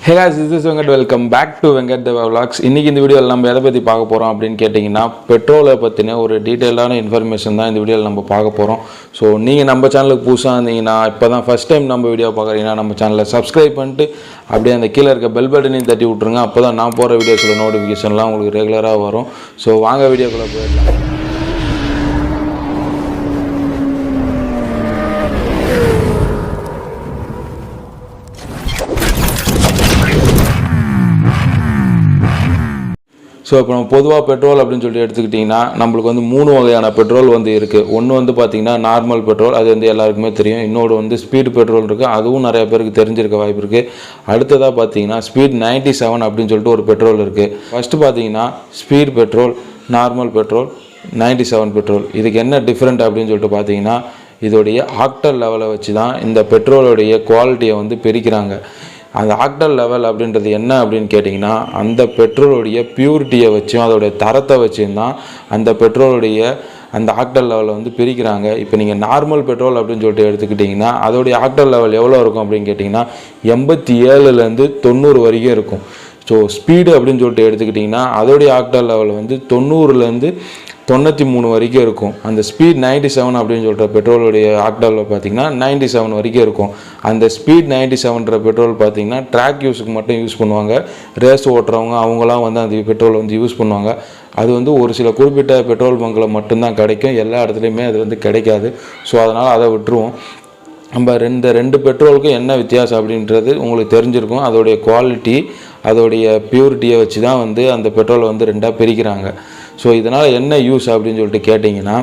Hey guys, this is Venkat. Welcome back to Venkat Deva Vlogs. இன்னைக்கு இந்த வீடியோவில் நம்ம எதை பற்றி பார்க்க போகிறோம் அப்படின்னு கேட்டிங்கன்னா பெட்ரோலை பற்றின ஒரு டீட்டெயிலான இன்ஃபர்மேஷன் தான் இந்த வீடியோவில் நம்ம பார்க்க போகிறோம். ஸோ நீங்கள் நம்ம சேனலுக்கு புதுசாக இருந்தீங்கன்னா இப்போ தான் ஃபஸ்ட் டைம் நம்ம வீடியோ பார்க்குறீங்கன்னா நம்ம சேனலை சப்ஸ்கிரைப் பண்ணிட்டு அப்படியே அந்த கீழே இருக்க பெல் பட்டனையும் தட்டி விட்ருங்க. அப்போ தான் நான் போகிற வீடியோஸில் நோட்டிஃபிகேஷன்லாம் உங்களுக்கு ரெகுலராக வரும். ஸோ வாங்க வீடியோக்குள்ளே போயிடலாம். ஸோ இப்போ நம்ம பொதுவாக பெட்ரோல் அப்படின்னு சொல்லிட்டு எடுத்துக்கிட்டிங்கன்னா நம்மளுக்கு வந்து 3 வகையான பெட்ரோல் வந்து இருக்குது. ஒன்று வந்து பார்த்திங்கன்னா நார்மல் பெட்ரோல், அது வந்து எல்லாருக்குமே தெரியும். இன்னொரு வந்து ஸ்பீடு பெட்ரோல் இருக்குது, அதுவும் நிறைய பேருக்கு தெரிஞ்சிருக்க வாய்ப்பு இருக்குது. அடுத்ததாக பார்த்தீங்கன்னா ஸ்பீட் 97 அப்படின்னு சொல்லிட்டு ஒரு பெட்ரோல் இருக்குது. ஃபஸ்ட்டு பார்த்தீங்கன்னா speed petrol, normal petrol, 97 petrol. இதுக்கு என்ன டிஃப்ரெண்ட் அப்படின்னு சொல்லிட்டு பார்த்தீங்கன்னா இதோடைய ஆக்டல் லெவலை வச்சு தான் இந்த பெட்ரோலுடைய குவாலிட்டியை வந்து பிரிக்கிறாங்க. அந்த ஆக்டல் லெவல் அப்படின்றது என்ன அப்படின்னு கேட்டிங்கன்னா அந்த பெட்ரோலுடைய பியூரிட்டியை வச்சும் அதோடைய தரத்தை வச்சும் தான் அந்த பெட்ரோலுடைய அந்த ஆக்டல் லெவலை வந்து பிரிக்கிறாங்க. இப்போ நீங்கள் நார்மல் பெட்ரோல் அப்படின்னு சொல்லிட்டு எடுத்துக்கிட்டிங்கன்னா அதோடைய ஆக்டல் லெவல் எவ்வளோ இருக்கும் அப்படின்னு கேட்டிங்கன்னா 87லேருந்து 90 வரைக்கும் இருக்கும். ஸோ ஸ்பீடு அப்படின்னு சொல்லிட்டு எடுத்துக்கிட்டிங்கன்னா அதோடைய ஆக்டல் லெவல் வந்து 90லேருந்து 93 வரைக்கும் இருக்கும். அந்த ஸ்பீட் 97 அப்படின்னு சொல்கிற பெட்ரோலுடைய ஆக்டலில் பார்த்தீங்கன்னா 97 வரைக்கும் இருக்கும். அந்த ஸ்பீட் 97ன்ற பெட்ரோல் பார்த்தீங்கன்னா ட்ராக் யூஸுக்கு மட்டும் யூஸ் பண்ணுவாங்க. ரேஸ் ஓட்டுறவங்க அவங்களாம் வந்து அந்த பெட்ரோல் வந்து யூஸ் பண்ணுவாங்க. அது வந்து ஒரு சில குறிப்பிட்ட பெட்ரோல் பங்கில் மட்டும்தான் கிடைக்கும், எல்லா இடத்துலையுமே அது வந்து கிடைக்காது. ஸோ அதனால் அதை விட்டுருவோம். நம்ம ரெண்டு பெட்ரோலுக்கும் என்ன வித்தியாசம் அப்படின்றது உங்களுக்கு தெரிஞ்சிருக்கும். அதோடைய குவாலிட்டி, அதோடைய பியூரிட்டியை வச்சு தான் வந்து அந்த பெட்ரோலை வந்து ரெண்டாக பிரிக்கிறாங்க. ஸோ இதனால் என்ன யூஸ் அப்படின்னு சொல்லிட்டு கேட்டிங்கன்னா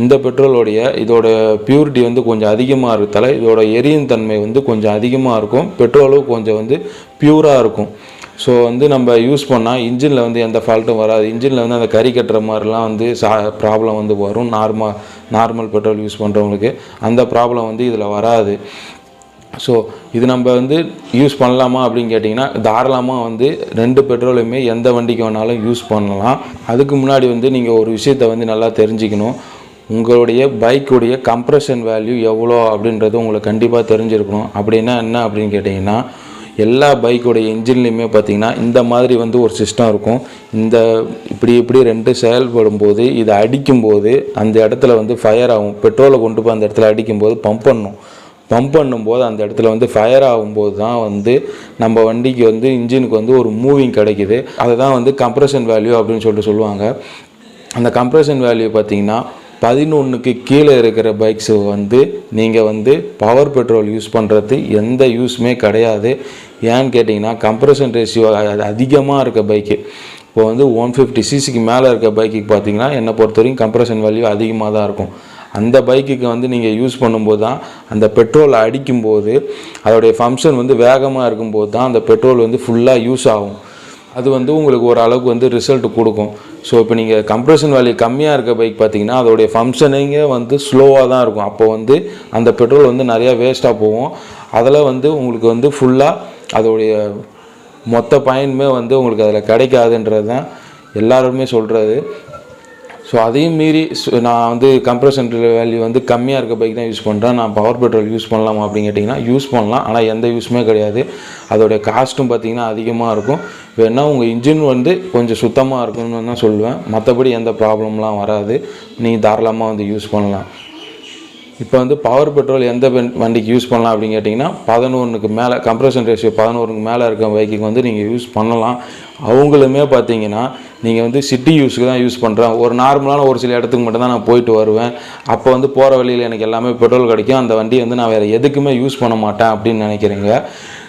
இந்த பெட்ரோலோடைய இதோட பியூரிட்டி வந்து கொஞ்சம் அதிகமாக இருக்கிறதால இதோட எரியும் தன்மை வந்து கொஞ்சம் அதிகமாக இருக்கும், பெட்ரோலும் கொஞ்சம் வந்து பியூராக இருக்கும். ஸோ வந்து நம்ம யூஸ் பண்ணால் இன்ஜினில் வந்து எந்த ஃபால்ட்டும் வராது. இன்ஜினில் வந்து அந்த கறி கட்டுற மாதிரிலாம் வந்து ப்ராப்ளம் வந்து வரும். நார்மல் பெட்ரோல் யூஸ் பண்ணுறவங்களுக்கு அந்த ப்ராப்ளம் வந்து இதில் வராது. ஸோ இது நம்ம வந்து யூஸ் பண்ணலாமா அப்படின்னு கேட்டிங்கன்னா தாராளமாக வந்து 2 பெட்ரோலுமே எந்த வண்டிக்கு வேணாலும் யூஸ் பண்ணலாம். அதுக்கு முன்னாடி வந்து நீங்கள் ஒரு விஷயத்தை வந்து நல்லா தெரிஞ்சுக்கணும். உங்களுடைய பைக்குடைய கம்ப்ரெஷன் வேல்யூ எவ்வளோ அப்படின்றது உங்களுக்கு கண்டிப்பாக தெரிஞ்சிருக்கணும். அப்படின்னா என்ன அப்படின்னு கேட்டிங்கன்னா எல்லா பைக்குடைய இன்ஜின்லேயுமே பார்த்திங்கன்னா இந்த மாதிரி வந்து ஒரு சிஸ்டம் இருக்கும். இந்த இப்படி 2 செயல்படும் போது இதை அடிக்கும்போது அந்த இடத்துல வந்து ஃபயர் ஆகும். பெட்ரோலை கொண்டு போய் அந்த இடத்துல அடிக்கும்போது பம்ப் பண்ணும்போது அந்த இடத்துல வந்து ஃபயர் ஆகும்போது தான் வந்து நம்ம வண்டிக்கு வந்து இன்ஜினுக்கு வந்து ஒரு மூவிங் கிடைக்கிது. அதை தான் வந்து கம்ப்ரெஷன் வேல்யூ அப்படின்னு சொல்லிட்டு சொல்லுவாங்க. அந்த கம்ப்ரெஷன் வேல்யூ பார்த்திங்கன்னா 11க்கு கீழே இருக்கிற பைக்ஸு வந்து நீங்கள் வந்து பவர் பெட்ரோல் யூஸ் பண்ணுறது எந்த யூஸுமே கிடையாது. ஏன்னு கேட்டிங்கன்னா கம்ப்ரெஷன் ரேஷியோ அதிகமாக இருக்க பைக்கு, இப்போ வந்து 150cc மேலே இருக்க பைக்குக்கு பார்த்திங்கன்னா என்னை பொறுத்த வரைக்கும் கம்ப்ரெஷன் வேல்யூ அதிகமாக தான் இருக்கும். அந்த பைக்குக்கு வந்து நீங்கள் யூஸ் பண்ணும்போது தான் அந்த பெட்ரோல் அடிக்கும்போது அதோடைய ஃபங்க்ஷன் வந்து வேகமாக இருக்கும்போது தான் அந்த பெட்ரோல் வந்து ஃபுல்லாக யூஸ் ஆகும். அது வந்து உங்களுக்கு ஓரளவுக்கு வந்து ரிசல்ட் கொடுக்கும். ஸோ இப்போ நீங்கள் கம்ப்ரெஷன் வேல்யூ கம்மியாக இருக்க பைக் பார்த்தீங்கன்னா அதோடைய ஃபங்க்ஷனிங்கே வந்து ஸ்லோவாக தான் இருக்கும். அப்போ வந்து அந்த பெட்ரோல் வந்து நிறையா வேஸ்ட்டாக போகும். அதில் வந்து உங்களுக்கு வந்து ஃபுல்லாக அதோடைய மொத்த பயனுமே வந்து உங்களுக்கு அதில் கிடைக்காதுன்றது தான் எல்லாருமே சொல்கிறது. ஸோ அதையும் மீறி நான் வந்து கம்ப்ரெஷன் வேல்யூ வந்து கம்மியாக இருக்க பைக் தான் யூஸ் பண்ணுறேன். நான் பவர் பெட்ரோல் யூஸ் பண்ணலாமா அப்படின்னு கேட்டிங்கன்னா யூஸ் பண்ணலாம், ஆனால் எந்த யூஸுமே கிடையாது. அதோடைய காஸ்ட்டும் பார்த்திங்கன்னா அதிகமாக இருக்கும். வேணால் உங்கள் இன்ஜின் வந்து கொஞ்சம் சுத்தமாக இருக்குன்னு தான் சொல்லுவேன். மற்றபடி எந்த ப்ராப்ளம்லாம் வராது, நீங்கள் தாராளமாக வந்து யூஸ் பண்ணலாம். இப்போ வந்து பவர் பெட்ரோல் எந்த வண்டிக்கு யூஸ் பண்ணலாம் அப்படின்னு கேட்டிங்கன்னா 11க்கு மேலே கம்ப்ரெஷன் ரேஷியோ 11க்கு மேலே இருக்க பைக்குக்கு வந்து நீங்கள் யூஸ் பண்ணலாம். அவங்களுமே பார்த்தீங்கன்னா நீங்கள் வந்து சிட்டி யூஸுக்கு தான் யூஸ் பண்ணுறேன், ஒரு நார்மலான ஒரு சில இடத்துக்கு மட்டும் தான் நான் போயிட்டு வருவேன், அப்போ வந்து போகிற வழியில் எனக்கு எல்லாமே பெட்ரோல் கிடைக்கும், அந்த வண்டியை வந்து நான் வேறு எதுக்குமே யூஸ் பண்ண மாட்டேன் அப்படின்னு நினைக்கிறீங்க,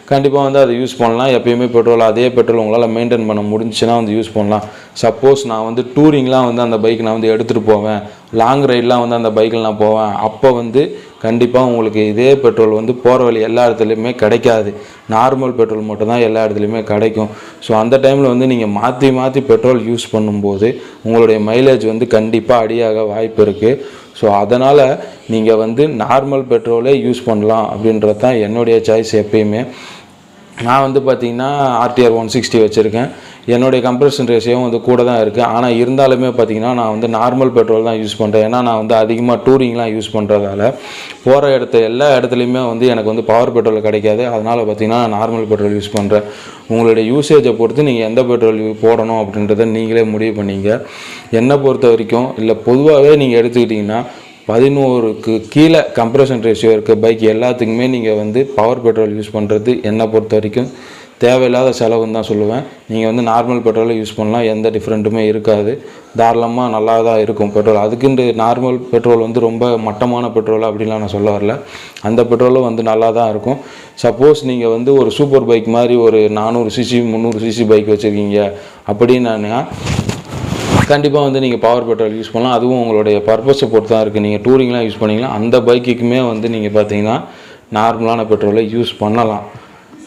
கண்டிப்பாக வந்து அதை யூஸ் பண்ணலாம். எப்பயுமே அதே பெட்ரோல் உங்களால் மெயின்டைன் பண்ண முடிஞ்சுன்னா வந்து யூஸ் பண்ணலாம். சப்போஸ் நான் வந்து டூரிங்லாம் வந்து அந்த பைக் நான் வந்து எடுத்துகிட்டு போவேன், லாங் ரைட்லாம் வந்து அந்த பைக்கில் நான் போவேன், அப்போ வந்து கண்டிப்பாக உங்களுக்கு இதே பெட்ரோல் வந்து போகிற வழி எல்லா இடத்துலையுமே கிடைக்காது. நார்மல் பெட்ரோல் மட்டும் தான் எல்லா இடத்துலையுமே கிடைக்கும். ஸோ அந்த டைமில் வந்து நீங்கள் மாற்றி பெட்ரோல் யூஸ் பண்ணும்போது உங்களுடைய மைலேஜ் வந்து கண்டிப்பாக அடியாக வாய்ப்பு இருக்குது. ஸோ அதனால் நீங்கள் வந்து நார்மல் பெட்ரோலே யூஸ் பண்ணலாம் அப்படின்றது தான் என்னுடைய சாய்ஸ் எப்பயுமே. நான் வந்து பார்த்திங்கன்னா RTR 160 வச்சுருக்கேன். என்னுடைய கம்ப்ரஷன் ரேஷியோவும் வந்து கூட தான் இருக்குது. ஆனால் இருந்தாலுமே பார்த்திங்கன்னா நான் வந்து நார்மல் பெட்ரோல் தான் யூஸ் பண்ணுறேன். ஏன்னா நான் வந்து அதிகமாக டூரிங்லாம் யூஸ் பண்ணுறதால போகிற எல்லா இடத்துலையுமே வந்து எனக்கு வந்து பவர் பெட்ரோல் கிடைக்காது. அதனால் பார்த்திங்கன்னா நான் நார்மல் பெட்ரோல் யூஸ் பண்ணுறேன். உங்களுடைய யூசேஜை பொறுத்து நீங்கள் எந்த பெட்ரோல் போடணும் அப்படின்றத நீங்களே முடிவு பண்ணிங்க. என்னை பொறுத்த வரைக்கும் இல்லை பொதுவாகவே நீங்கள் எடுத்துக்கிட்டிங்கன்னா 11க்கு கீழே கம்ப்ரஷன் ரேஷியோ இருக்க பைக் எல்லாத்துக்குமே நீங்கள் வந்து பவர் பெட்ரோல் யூஸ் பண்ணுறது என்னை பொறுத்த வரைக்கும் தேவையில்லாத செலவுன்னு தான் சொல்லுவேன். நீங்கள் வந்து நார்மல் பெட்ரோலை யூஸ் பண்ணலாம், எந்த டிஃப்ரெண்ட்டுமே இருக்காது. தாராளமாக நல்லா தான் இருக்கும் பெட்ரோல். அதுக்குண்டு நார்மல் பெட்ரோல் வந்து ரொம்ப மட்டமான பெட்ரோல் அப்படின்லாம் நான் சொல்ல வரல. அந்த பெட்ரோலும் வந்து நல்லா தான் இருக்கும். சப்போஸ் நீங்கள் வந்து ஒரு சூப்பர் பைக் மாதிரி ஒரு 400cc 300cc பைக் வச்சுருக்கீங்க அப்படின்னா கண்டிப்பாக வந்து நீங்கள் பவர் பெட்ரோல் யூஸ் பண்ணலாம். அதுவும் உங்களுடைய பர்பஸை பொறுத்து தான் இருக்குது. நீங்கள் டூரிங்லாம் யூஸ் பண்ணிங்கன்னா அந்த பைக்குக்குமே வந்து நீங்கள் பார்த்தீங்கன்னா நார்மலான பெட்ரோலை யூஸ் பண்ணலாம்.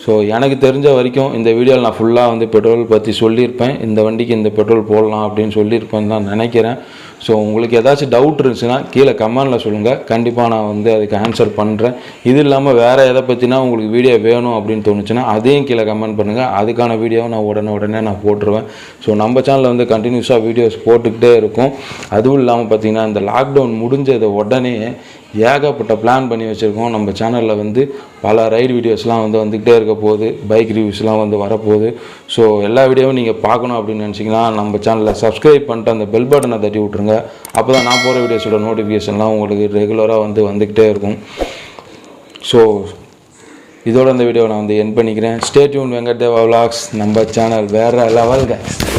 ஸோ எனக்கு தெரிஞ்ச வரைக்கும் இந்த வீடியோவில் நான் ஃபுல்லாக வந்து பெட்ரோல் பற்றி சொல்லியிருப்பேன். இந்த வண்டிக்கு இந்த பெட்ரோல் போடலாம் அப்படின்னு சொல்லியிருப்பேன்னு தான் நினைக்கிறேன். ஸோ உங்களுக்கு ஏதாச்சும் டவுட் இருந்துச்சுன்னா கீழே கமெண்டில் சொல்லுங்கள். கண்டிப்பாக நான் வந்து அதுக்கு ஆன்சர் பண்ணுறேன். இது இல்லாமல் வேறு எதை பற்றினா உங்களுக்கு வீடியோ வேணும் அப்படின்னு தோணுச்சுன்னா அதையும் கீழே கமெண்ட் பண்ணுங்கள். அதுக்கான வீடியோவை நான் உடனே நான் போட்டுருவேன். ஸோ நம்ம சேனலில் வந்து கண்டினியூஸாக வீடியோஸ் போட்டுக்கிட்டே இருக்கும். அதுவும் இல்லாமல் பார்த்திங்கன்னா இந்த லாக்டவுன் முடிஞ்சதை உடனே ஏகப்பட்ட பிளான் பண்ணி வச்சுருக்கோம். நம்ம சேனலில் வந்து பல ரைடு வீடியோஸ்லாம் வந்துக்கிட்டே இருக்க போகுது. பைக் ரிவ்யூஸ்லாம் வந்து வரப்போகுது. ஸோ எல்லா வீடியோவும் நீங்கள் பார்க்கணும் அப்படின்னு நினச்சிங்கன்னா நம்ம சேனலில் சப்ஸ்கிரைப் பண்ணிட்டு அந்த பெல் பட்டனை தட்டி விட்ருங்க. அப்போ தான் நான் போகிற வீடியோஸோட நோட்டிஃபிகேஷன்லாம் உங்களுக்கு ரெகுலராக வந்துக்கிட்டே இருக்கும். ஸோ இதோட இந்த வீடியோவை நான் வந்து எண்ட் பண்ணிக்கிறேன். ஸ்டே டியூன் வெங்கட் தேவா விலாக்ஸ். நம்ம சேனல் வேறு லெவல் கைஸ்.